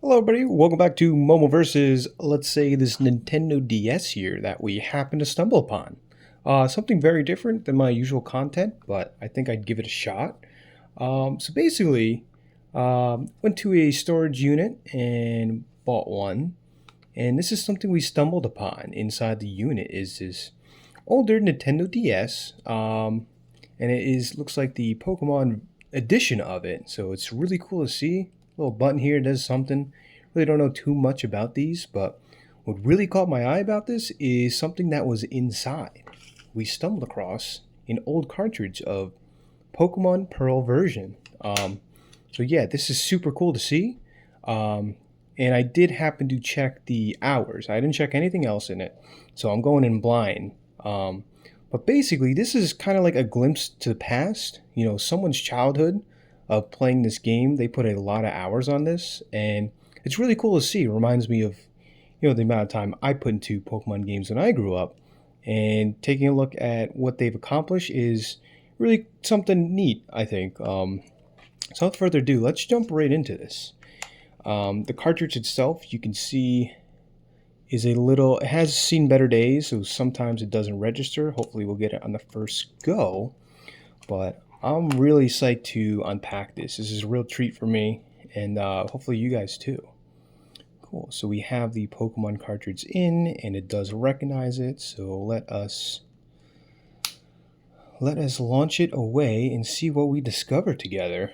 Hello, everybody. Welcome back to Momo versus, let's say, this Nintendo DS here that we happened to stumble upon. Something very different than my usual content, but I think I'd give it a shot. So basically, went to a storage unit and bought one, and this is something we stumbled upon inside the unit. Is this older Nintendo DS, and it is looks like the Pokemon edition of it. So it's really cool to see. Little button here does something. Really don't know too much about these, but what really caught my eye about this is something that was inside. We stumbled across an old cartridge of Pokemon Pearl version. So yeah, this is super cool to see. And I did happen to check the hours. I didn't check anything else in it, so I'm going in blind. But basically, this is kind of like a glimpse to the past. You know, someone's childhood of playing this game. They put a lot of hours on this, and it's really cool to see. It reminds me of, the amount of time I put into Pokemon games when I grew up. And taking a look at what they've accomplished is really something neat, I think. So without further ado, let's jump right into this. The cartridge itself, you can see, is a little, it has seen better days, so sometimes it doesn't register. Hopefully we'll get it on the first go, but I'm really psyched to unpack this. This is a real treat for me, and hopefully you guys too. Cool, so we have the Pokemon cartridge in, and it does recognize it, so let us launch it away and see what we discover together.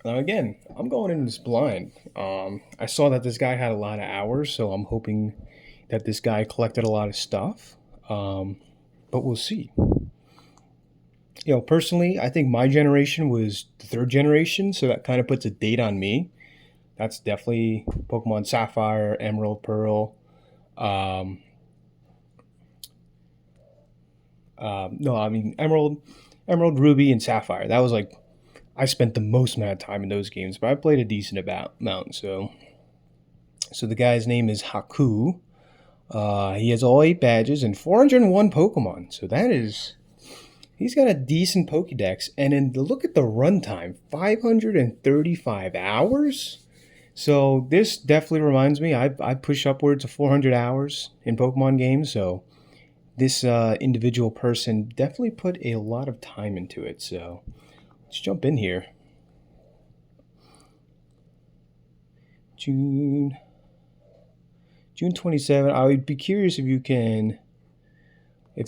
Now again, I'm going in this blind. I saw that this guy had a lot of hours, so I'm hoping that this guy collected a lot of stuff. But we'll see. Personally, I think my generation was the third generation, so that kind of puts a date on me. That's definitely Pokemon Sapphire, Emerald, Pearl. Um, no, I mean Emerald, Ruby, and Sapphire. That was like I spent the most amount of time in those games, but I played a decent amount. So the guy's name is Haku. He has all 8 badges and 401 Pokemon. So he's got a decent Pokédex. And then look at the runtime, 535 hours. So this definitely reminds me. I push upwards of 400 hours in Pokemon games. So this individual person definitely put a lot of time into it. So let's jump in here. June 27. I would be curious if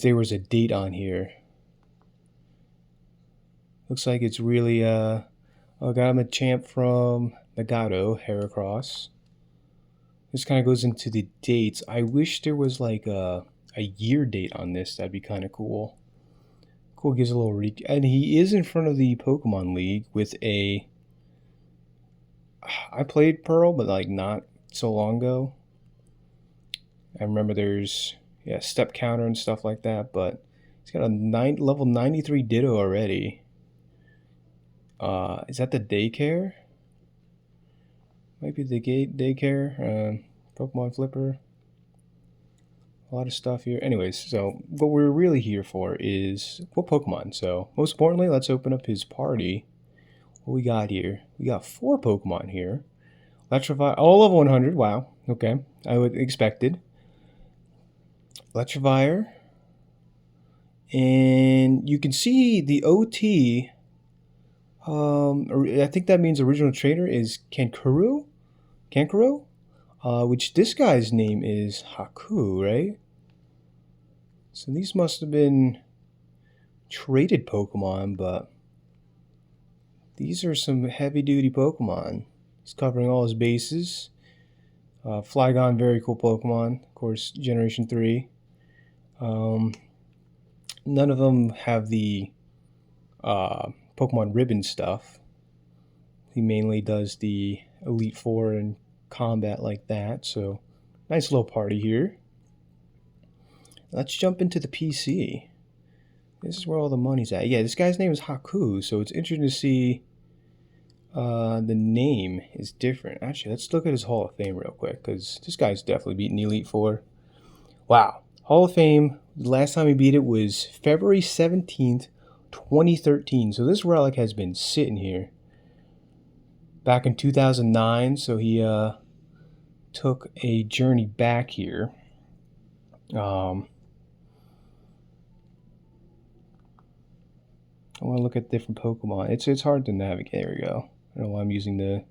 there was a date on here. Looks like it's really got him a champ from Nagato, Heracross. This kind of goes into the dates. I wish there was like a year date on this. That'd be kind of cool. Cool, gives a little and he is in front of the Pokemon League with a. I played Pearl, but like not so long ago. I remember there's step counter and stuff like that, but he's got a level 93 Ditto already. Is that the daycare? Might be the daycare. Pokemon Flipper. A lot of stuff here. Anyways, so what we're really here for is what Pokemon. So most importantly, let's open up his party. What we got here? We got 4 Pokemon here. Electrify, all level 100. Wow. Okay, I would expected. Electrifire. And you can see the OT. I think that means original trainer is Kankuro, which this guy's name is Haku, right? So these must have been traded Pokemon, but these are some heavy-duty Pokemon. He's covering all his bases. Flygon, very cool Pokemon. Of course, Generation 3. None of them have the Pokemon Ribbon stuff. He mainly does the Elite Four and combat like that. So, nice little party here. Let's jump into the PC. This is where all the money's at. Yeah, this guy's name is Haku, so it's interesting to see the name is different. Actually, let's look at his Hall of Fame real quick, because this guy's definitely beaten Elite Four. Wow. Hall of Fame, the last time he beat it was February 17th, 2013. So this relic has been sitting here back in 2009. So he took a journey back here. I want to look at different Pokemon. It's hard to navigate. There we go. I don't know why I'm using the.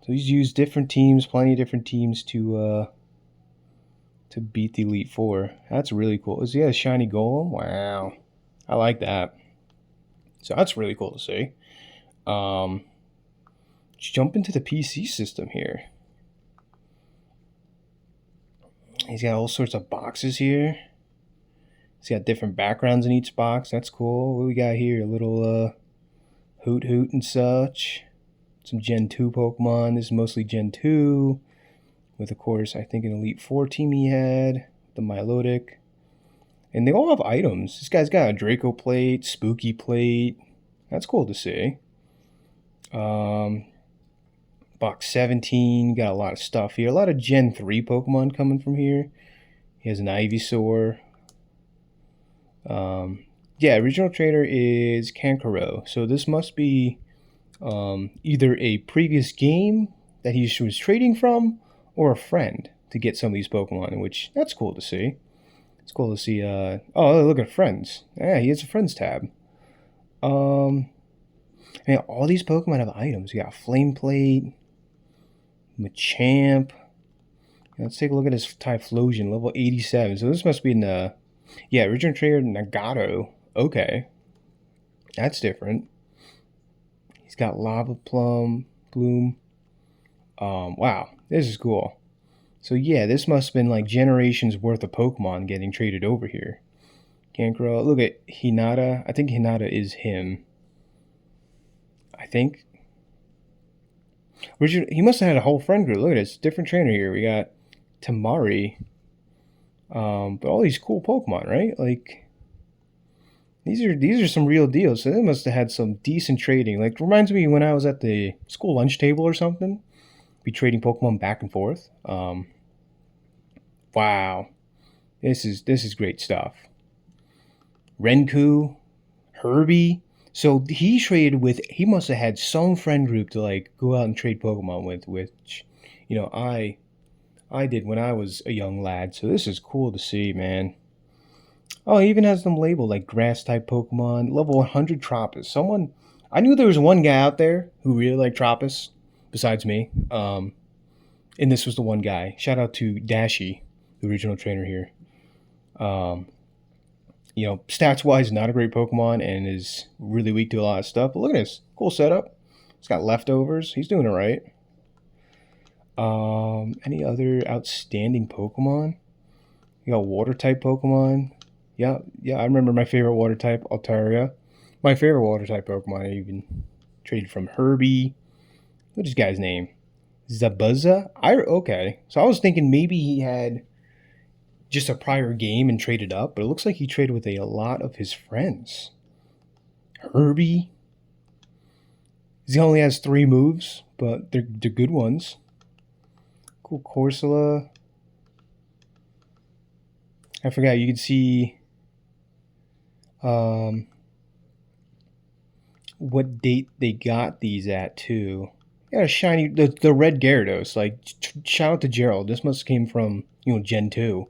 So he's used different teams, plenty of different teams to beat the Elite Four. That's really cool. Is he a shiny Golem? Wow, I like that. So that's really cool to see. Let's jump into the PC system here. He's got all sorts of boxes here. He's got different backgrounds in each box. That's cool. What we got here? A little Hoot Hoot and such. Some Gen 2 Pokemon. This is mostly Gen 2. With, of course, I think an Elite Four team he had. The Milotic. And they all have items. This guy's got a Draco plate, Spooky plate. That's cool to see. Box 17. Got a lot of stuff here. A lot of Gen 3 Pokemon coming from here. He has an Ivysaur. Yeah, original trainer is Kankuro. So this must be either a previous game that he was trading from or a friend to get some of these Pokemon, which that's cool to see. It's cool to see. Oh, look at friends. Yeah, he has a friends tab. Man, all these Pokemon have items. You got Flame Plate, Machamp. Let's take a look at his Typhlosion, level 87. So this must be in the, yeah, original trainer Nagato. Okay, that's different. He's got Lava Bloom. Wow, this is cool. So yeah, this must have been like generations worth of Pokemon getting traded over here. Kankuro. Look at Hinata. I think Hinata is him. I think. He must have had a whole friend group. Look at this. Different trainer here. We got Tamari. But all these cool Pokemon, right? Like, these are some real deals. So they must have had some decent trading. Like, reminds me when I was at the school lunch table or something. Be trading Pokemon back and forth. Wow, this is great stuff. Renku, Herbie. So he traded with. He must have had some friend group to like go out and trade Pokemon with, which, you know, I did when I was a young lad. So this is cool to see, man. Oh, he even has them labeled like grass type Pokemon. Level 100 Tropius. I knew there was one guy out there who really liked Tropius, besides me. And this was the one guy. Shout out to Dashi, the original trainer here. You know, stats wise, not a great Pokemon and is really weak to a lot of stuff. But look at this. Cool setup. He's got leftovers. He's doing it right. Any other outstanding Pokemon? You got water type Pokemon. Yeah, I remember my favorite water type, Altaria. My favorite water type Pokemon, I even traded from Herbie. What's this guy's name? Zabuzza? Okay. So I was thinking maybe he had just a prior game and traded up, but it looks like he traded with a lot of his friends. Herbie. He only has 3 moves, but they're good ones. Cool Corsola. I forgot, you can see what date they got these at too. Yeah, a shiny, the red Gyarados. Like, shout out to Gerald. This must have came from, you know, Gen 2.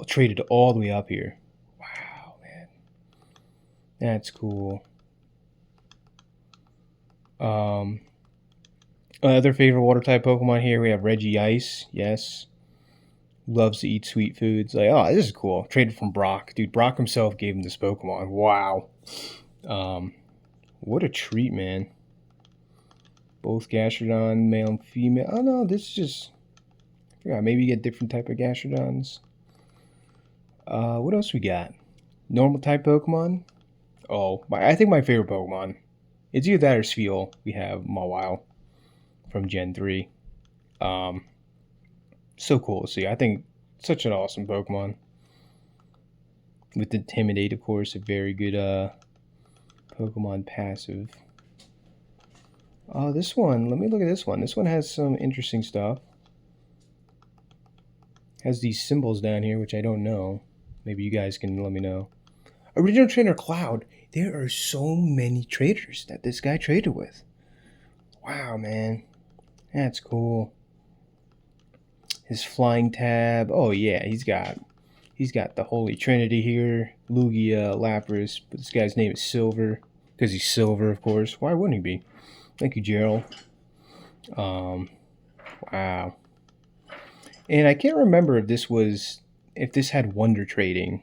Traded all the way up here. Wow, man. That's cool. Other favorite water type Pokemon here, we have Regice. Yes. Loves to eat sweet foods. Like, oh, this is cool. Traded from Brock. Dude, Brock himself gave him this Pokemon. Wow. What a treat, man. Both Gastrodon, male and female. Oh, no, this is just... I forgot. Maybe you get different type of Gastrodons. What else we got? Normal type Pokemon. Oh, I think my favorite Pokemon. It's either that or Spheal. We have Mawile from Gen 3. So cool to see. I think such an awesome Pokemon. With Intimidate, of course, a very good Pokemon passive. Oh, this one. Let me look at this one. This one has some interesting stuff. Has these symbols down here, which I don't know. Maybe you guys can let me know. Original trainer Cloud. There are so many traders that this guy traded with. Wow, man. That's cool. His flying tab. Oh yeah, he's got the Holy Trinity here. Lugia, Lapras, but this guy's name is Silver. Because he's silver, of course. Why wouldn't he be? Thank you, Gerald. Wow. And I can't remember if this had wonder trading.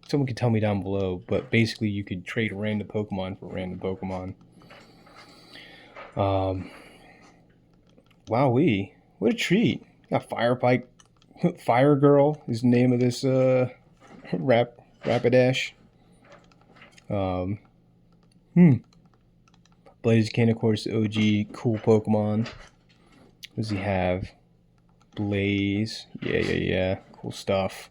Someone could tell me down below. But basically, you could trade a random Pokemon for a random Pokemon. Wowee. What a treat. Got Fire Pike. Fire Girl is the name of this Rapidash. Blaziken, of course, the OG cool Pokemon. What does he have? Blaze. Yeah. Cool stuff.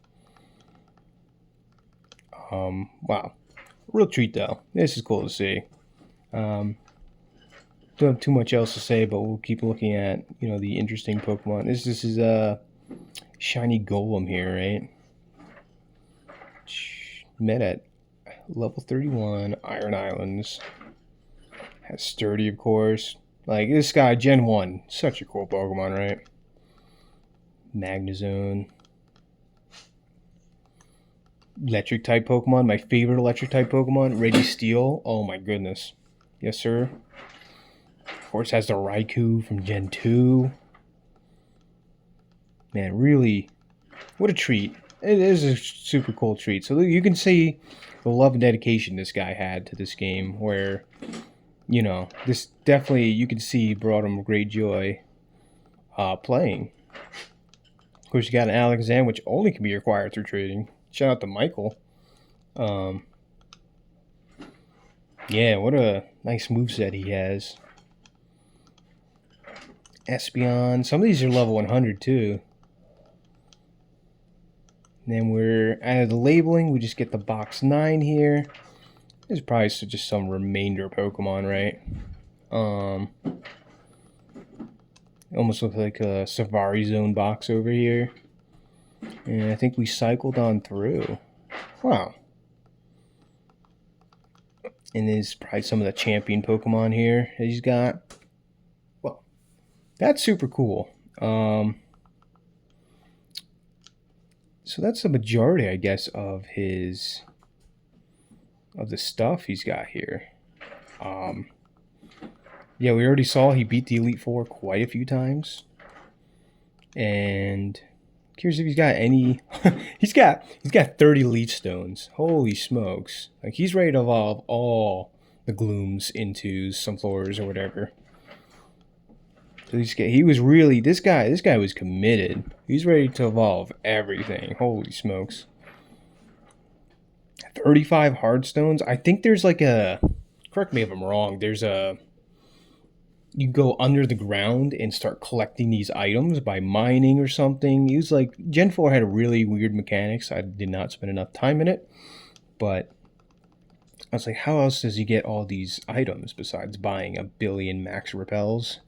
Wow. Real treat, though. This is cool to see. Don't have too much else to say, but we'll keep looking at, the interesting Pokemon. This is a shiny Golem here, right? Met at level 31, Iron Islands. Has Sturdy, of course. Like, this guy, Gen 1. Such a cool Pokemon, right? Magnezone. Electric type Pokemon. My favorite electric type Pokemon. Registeel. Oh my goodness. Yes, sir. Of course, has the Raikou from Gen 2. Man, really, what a treat. It is a super cool treat. So you can see the love and dedication this guy had to this game, where, this definitely, you can see, brought him great joy playing. Of course, you got an Alakazam, which only can be acquired through trading. Shout out to Michael. Yeah, what a nice moveset he has. Espeon. Some of these are level 100 too. And then we're out of the labeling. We just get the box 9 here. There's probably just some remainder Pokemon, right? Almost looks like a Safari Zone box over here. And I think we cycled on through. Wow. And there's probably some of the champion Pokemon here that he's got. Well, that's super cool. So that's the majority, I guess, of the stuff he's got here. Yeah, we already saw he beat the Elite Four quite a few times. And curious if he's got any. he's got 30 Leech Stones. Holy smokes! Like, he's ready to evolve all the Glooms into Sunflowers or whatever. So he was really, this guy was committed. He's ready to evolve everything. Holy smokes! 35 Hardstones. I think there's like a. Correct me if I'm wrong. You go under the ground and start collecting these items by mining or something. It was like, Gen 4 had a really weird mechanics. I did not spend enough time in it. But I was like, how else does he get all these items besides buying a billion max repels?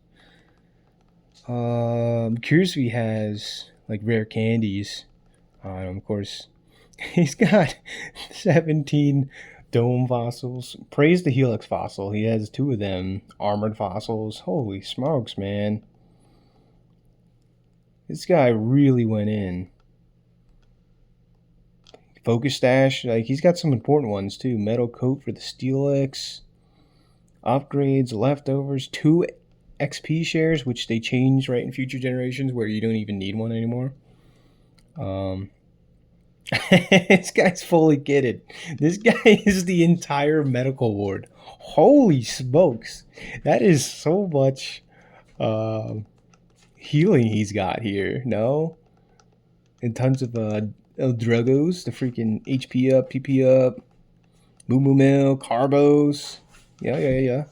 I'm curious if he has like rare candies. Of course, he's got 17 Dome fossils. Praise the Helix fossil. He has 2 of them. Armored fossils. Holy smokes, man. This guy really went in. Focus Stash. Like, he's got some important ones too. Metal Coat for the Steelix. Upgrades, leftovers. 2 XP shares, which they change right in future generations where you don't even need one anymore. This guy's fully kitted. This guy is the entire medical ward. Holy smokes. That is so much healing he's got here. No? And tons of Dragos, the freaking HP up, PP up, Moo Mill, Carbos. Yeah.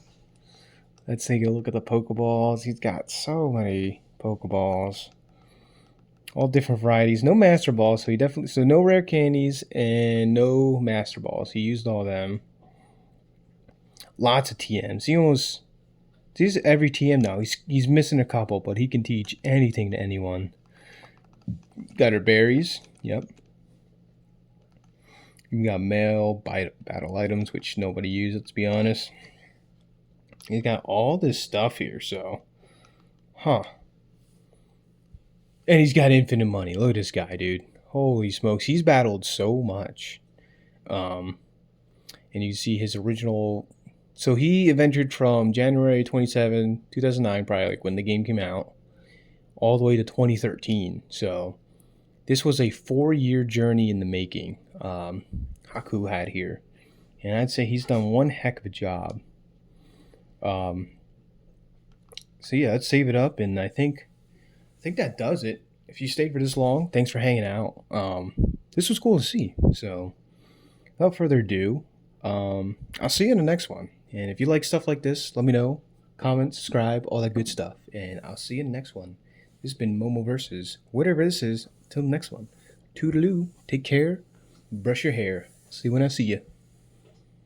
Let's take a look at the Pokeballs. He's got so many Pokeballs. All different varieties. No Master Balls, so no rare candies and no Master Balls. He used all them. Lots of TMs. He's every TM now. He's missing a couple, but he can teach anything to anyone. Got her berries. Yep. You got mail, battle items, which nobody uses, let's be honest. He's got all this stuff here, so. Huh. And he's got infinite money. Look at this guy, dude. Holy smokes. He's battled so much. Um, and you see his original. So he adventured from January 27, 2009, probably like when the game came out, all the way to 2013. So this was a 4-year journey in the making. Haku had here. And I'd say he's done one heck of a job. So yeah, let's save it up, and I think that does it. If you stayed for this long, thanks for hanging out. This was cool to see. So without further ado, I'll see you in the next one. And if you like stuff like this, let me know. Comment, subscribe, all that good stuff. And I'll see you in the next one. This has been Momo versus whatever this is. Till the next one. Toodaloo. Take care. Brush your hair. See you when I see you.